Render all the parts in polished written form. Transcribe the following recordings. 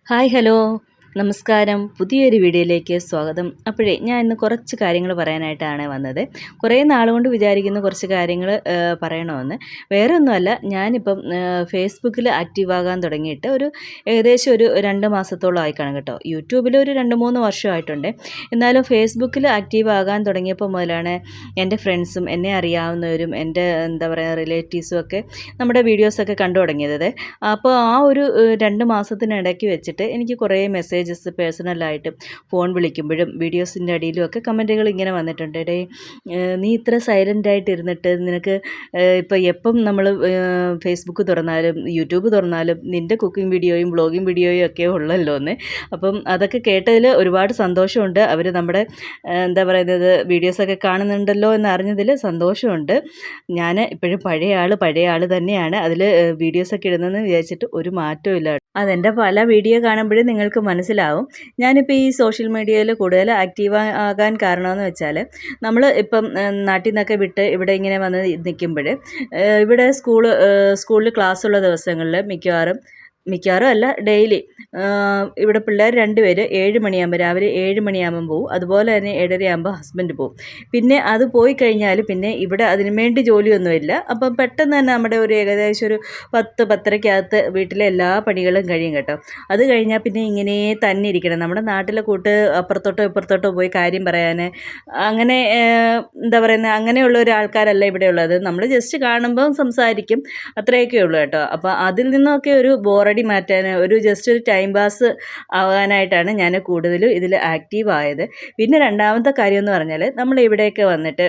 Hi hello നമസ്കാരം. പുതിയൊരു വീഡിയോയിലേക്ക് സ്വാഗതം. അപ്പോഴേ ഞാൻ ഇന്ന് കുറച്ച് കാര്യങ്ങൾ പറയാനായിട്ടാണ് വന്നത്. കുറേ നാളുകൊണ്ട് വിചാരിക്കുന്ന കുറച്ച് കാര്യങ്ങൾ പറയണമെന്ന്. വേറെ ഒന്നുമല്ല, ഞാനിപ്പം ഫേസ്ബുക്കിൽ ആക്റ്റീവ് ആകാൻ തുടങ്ങിയിട്ട് ഏകദേശം ഒരു 2 മാസത്തോളം ആയി കാണും കേട്ടോ. യൂട്യൂബിൽ ഒരു 2-3 വർഷമായിട്ടുണ്ട്. എന്നാലും ഫേസ്ബുക്കിൽ ആക്റ്റീവ് ആകാൻ തുടങ്ങിയപ്പോൾ മുതലാണ് എൻ്റെ ഫ്രണ്ട്സും എന്നെ അറിയാവുന്നവരും എൻ്റെ എന്താ പറയുക റിലേറ്റീവ്സും ഒക്കെ നമ്മുടെ വീഡിയോസൊക്കെ കണ്ടു തുടങ്ങിയത്. അപ്പോൾ ആ ഒരു 2 മാസത്തിനിടയ്ക്ക് വെച്ചിട്ട് എനിക്ക് കുറേ മെസ്സേജസ് പേഴ്സണലായിട്ട് ഫോൺ വിളിക്കുമ്പോഴും വീഡിയോസിൻ്റെ അടിയിലും ഒക്കെ കമൻറ്റുകൾ ഇങ്ങനെ വന്നിട്ടുണ്ട്. ഡേ, നീ ഇത്ര സൈലൻ്റ് ആയിട്ട് ഇരുന്നിട്ട് നിനക്ക് ഇപ്പോൾ എപ്പം നമ്മൾ ഫേസ്ബുക്ക് തുറന്നാലും യൂട്യൂബ് തുറന്നാലും നിൻ്റെ കുക്കിംഗ് വീഡിയോയും വ്ളോഗിങ് വീഡിയോയും ഒക്കെ ഉള്ളല്ലോ എന്ന്. അപ്പം അതൊക്കെ കേട്ടതിൽ ഒരുപാട് സന്തോഷമുണ്ട്. അവർ നമ്മുടെ എന്താ പറയുന്നത് വീഡിയോസൊക്കെ കാണുന്നുണ്ടല്ലോ എന്ന് അറിഞ്ഞതിൽ സന്തോഷമുണ്ട്. ഞാൻ ഇപ്പോഴും പഴയ ആൾ തന്നെയാണ്. അതിൽ വീഡിയോസൊക്കെ ഇടുന്നതെന്ന് വിചാരിച്ചിട്ട് ഒരു മാറ്റവും ഇല്ല. അതെൻ്റെ പല വീഡിയോ കാണുമ്പോഴും നിങ്ങൾക്ക് മനസ്സിലാവും. ഞാനിപ്പോൾ ഈ സോഷ്യൽ മീഡിയയിൽ കൂടുതൽ ആക്റ്റീവ് ആകാൻ കാരണമെന്ന് വെച്ചാൽ, നമ്മൾ ഇപ്പം നാട്ടിൽ നിന്നൊക്കെ വിട്ട് ഇവിടെ ഇങ്ങനെ വന്ന് നിൽക്കുമ്പോൾ ഇവിടെ സ്കൂളിൽ ക്ലാസ്സുള്ള ദിവസങ്ങളിൽ മിക്കവാറും അല്ല, ഡെയിലി ഇവിടെ പിള്ളേർ 2 പേര് 7 മണിയാകുമ്പോൾ രാവിലെ 7 മണിയാകുമ്പം പോവും. അതുപോലെ തന്നെ 7:30 ആകുമ്പോൾ ഹസ്ബൻഡ് പോവും. പിന്നെ അത് പോയി കഴിഞ്ഞാൽ പിന്നെ ഇവിടെ അതിനു വേണ്ടി ജോലിയൊന്നുമില്ല. അപ്പം പെട്ടെന്ന് തന്നെ നമ്മുടെ ഒരു ഏകദേശം ഒരു 10-10:30 വീട്ടിലെ എല്ലാ പണികളും കഴിയും കേട്ടോ. അത് കഴിഞ്ഞാൽ പിന്നെ ഇങ്ങനെ തന്നെ ഇരിക്കണം. നമ്മുടെ നാട്ടിലെ കൂട്ട് അപ്പുറത്തോട്ടോ ഇപ്പുറത്തോട്ടോ പോയി കാര്യം പറയാൻ അങ്ങനെ എന്താ പറയുന്നത്, അങ്ങനെയുള്ള ഒരു ആൾക്കാരല്ല ഇവിടെ ഉള്ളത്. നമ്മൾ ജസ്റ്റ് കാണുമ്പം സംസാരിക്കും, അത്രയൊക്കെ ഉള്ളൂ കേട്ടോ. അപ്പോൾ അതിൽ നിന്നൊക്കെ ഒരു ബോറടി മാറ്റാൻ, ജസ്റ്റ് ഒരു ടൈം പാസ് ആകാനായിട്ടാണ് ഞാൻ കൂടുതലും ഇതിൽ ആക്റ്റീവ് ആയത്. പിന്നെ രണ്ടാമത്തെ കാര്യം എന്ന് പറഞ്ഞാൽ, നമ്മൾ ഇവിടെയൊക്കെ വന്നിട്ട്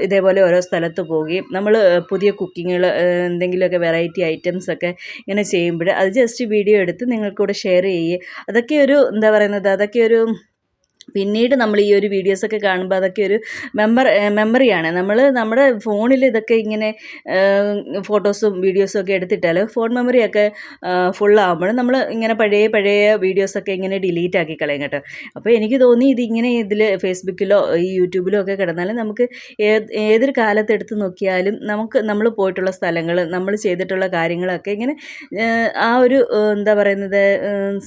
ഇതേപോലെ ഓരോ സ്ഥലത്ത് പോവുകയും നമ്മൾ പുതിയ കുക്കിങ്ങുകൾ എന്തെങ്കിലുമൊക്കെ വെറൈറ്റി ഐറ്റംസ് ഒക്കെ ഇങ്ങനെ ചെയ്യുമ്പോൾ അത് ജസ്റ്റ് വീഡിയോ എടുത്ത് നിങ്ങൾക്കൂടെ ഷെയർ ചെയ്യുക. അതൊക്കെ എന്താ പറയുന്നത്, പിന്നീട് നമ്മൾ ഈ ഒരു വീഡിയോസൊക്കെ കാണുമ്പോൾ അതൊക്കെ ഒരു മെമ്മറിയാണ്. നമ്മുടെ ഫോണിൽ ഇതൊക്കെ ഇങ്ങനെ ഫോട്ടോസും വീഡിയോസും ഒക്കെ എടുത്തിട്ടാൽ ഫോൺ മെമ്മറിയൊക്കെ ഫുള്ളാകുമ്പോൾ നമ്മൾ ഇങ്ങനെ പഴയ വീഡിയോസൊക്കെ ഇങ്ങനെ ഡിലീറ്റ് ആക്കി കളയും കേട്ടോ. അപ്പോൾ എനിക്ക് തോന്നി ഇതിങ്ങനെ ഇതിൽ ഫേസ്ബുക്കിലോ ഈ യൂട്യൂബിലോ ഒക്കെ കിടന്നാൽ നമുക്ക് ഏതൊരു കാലത്ത് എടുത്ത് നോക്കിയാലും നമ്മൾ പോയിട്ടുള്ള സ്ഥലങ്ങൾ, നമ്മൾ ചെയ്തിട്ടുള്ള കാര്യങ്ങളൊക്കെ ഇങ്ങനെ ആ ഒരു എന്താ പറയുന്നത്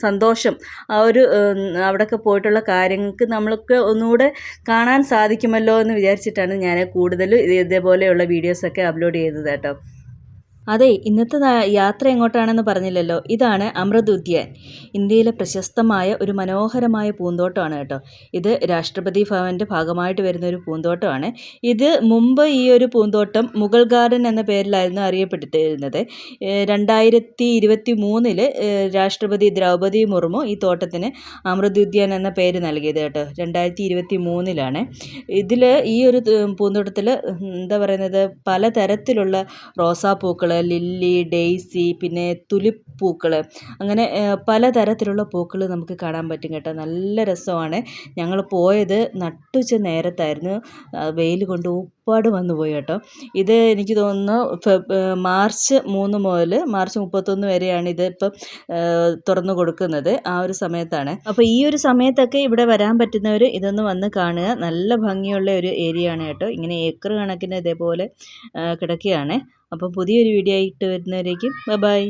സന്തോഷം, അവിടെയൊക്കെ പോയിട്ടുള്ള കാര്യങ്ങൾക്ക് നമ്മൾക്ക് ഒന്നുകൂടെ കാണാൻ സാധിക്കുമല്ലോ എന്ന് വിചാരിച്ചിട്ടാണ് ഞാൻ കൂടുതൽ ഇതേപോലെയുള്ള വീഡിയോസൊക്കെ അപ്ലോഡ് ചെയ്തത് കേട്ടോ. അതെ, ഇന്നത്തെ യാത്ര എങ്ങോട്ടാണെന്ന് പറഞ്ഞില്ലല്ലോ. ഇതാണ് അമൃത് ഉദ്യാൻ. ഇന്ത്യയിലെ പ്രശസ്തമായ ഒരു മനോഹരമായ പൂന്തോട്ടമാണ് കേട്ടോ. ഇത് രാഷ്ട്രപതി ഭവൻ്റെ ഭാഗമായിട്ട് വരുന്ന ഒരു പൂന്തോട്ടമാണ്. ഇത് മുമ്പ് ഈ ഒരു പൂന്തോട്ടം മുഗൾ ഗാർഡൻ എന്ന പേരിലായിരുന്നു അറിയപ്പെട്ടിരുന്നത്. 2023 രാഷ്ട്രപതി ദ്രൗപദി മുർമു ഈ തോട്ടത്തിന് അമൃത് ഉദ്യാൻ എന്ന പേര് നൽകിയത് കേട്ടോ. 2023 ഇതിൽ ഈ ഒരു പൂന്തോട്ടത്തിൽ എന്താ പറയുന്നത്, പലതരത്തിലുള്ള റോസാപ്പൂക്കൾ, ലില്ലി, ഡെയ്സി, പിന്നെ തുലിപ്പ് പൂക്കൾ, അങ്ങനെ പലതരത്തിലുള്ള പൂക്കൾ നമുക്ക് കാണാൻ പറ്റും കേട്ടോ. നല്ല രസമാണ്. ഞങ്ങൾ പോയത് നട്ടുച്ച നേരത്തായിരുന്നു. വെയിൽ കൊണ്ട് ഉപ്പാട് വന്നു പോയി കേട്ടോ. ഇത് എനിക്ക് തോന്നുന്നു മാർച്ച് 3 മുതൽ മാർച്ച് 31 വരെയാണ് ഇത് ഇപ്പം തുറന്നു കൊടുക്കുന്നത്. ആ ഒരു സമയത്താണ്. അപ്പോൾ ഈ ഒരു സമയത്തൊക്കെ ഇവിടെ വരാൻ പറ്റുന്നവർ ഇതൊന്ന് വന്ന് കാണുക. നല്ല ഭംഗിയുള്ള ഒരു ഏരിയ ആണ് കേട്ടോ. ഇങ്ങനെ ഏക്കർ കണക്കിന് ഇതേപോലെ കിടക്കുകയാണ്. അപ്പോൾ പുതിയൊരു വീഡിയോ ആയിട്ട് വരുന്നവരേക്കും ബൈ.